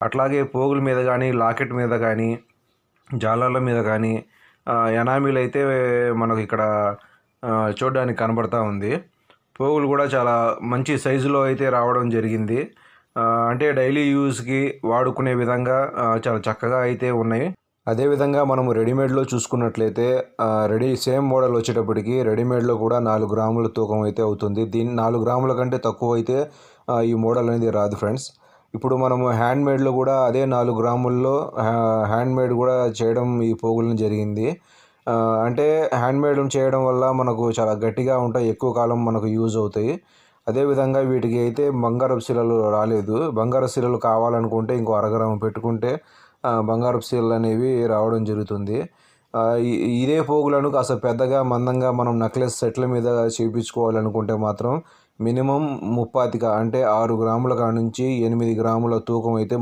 అట్లాగే పోగుల మీద కానీ, లాకెట్ మీద కానీ, జాలర్ల మీద కానీ ఎనామిల్ అయితే మనకు ఇక్కడ చూడడానికి కనబడతా ఉంది. పోగులు కూడా చాలా మంచి సైజులో అయితే రావడం జరిగింది. అంటే డైలీ యూస్కి వాడుకునే విధంగా చాలా చక్కగా అయితే ఉన్నాయి. అదేవిధంగా మనము రెడీమేడ్లో చూసుకున్నట్లయితే సేమ్ మోడల్ వచ్చేటప్పటికి రెడీమేడ్లో కూడా 4 గ్రాముల తూకం అయితే అవుతుంది. 4 గ్రాముల కంటే తక్కువ అయితే ఈ మోడల్ అనేది రాదు ఫ్రెండ్స్. ఇప్పుడు మనము హ్యాండ్మేడ్లో కూడా అదే 4 గ్రాముల్లో హ్యాండ్మేడ్ కూడా చేయడం ఈ పోగులను జరిగింది. అంటే హ్యాండ్మేడ్ చేయడం వల్ల మనకు చాలా గట్టిగా ఉంటాయి, ఎక్కువ కాలం మనకు యూజ్ అవుతాయి. అదేవిధంగా వీటికి అయితే బంగారపు శిలలు రాలేదు. బంగారపు శిలలు కావాలనుకుంటే ఇంకో అరగ్రాము పెట్టుకుంటే బంగారపు శిలలు అనేవి రావడం జరుగుతుంది. ఇదే పోగులను కాస్త పెద్దగా మందంగా మనం నెక్లెస్ సెట్ల మీద చేయించుకోవాలనుకుంటే మాత్రం మినిమం ముప్పాతిక అంటే 6 గ్రాముల కాడ నుంచి 8 గ్రాముల తూకం అయితే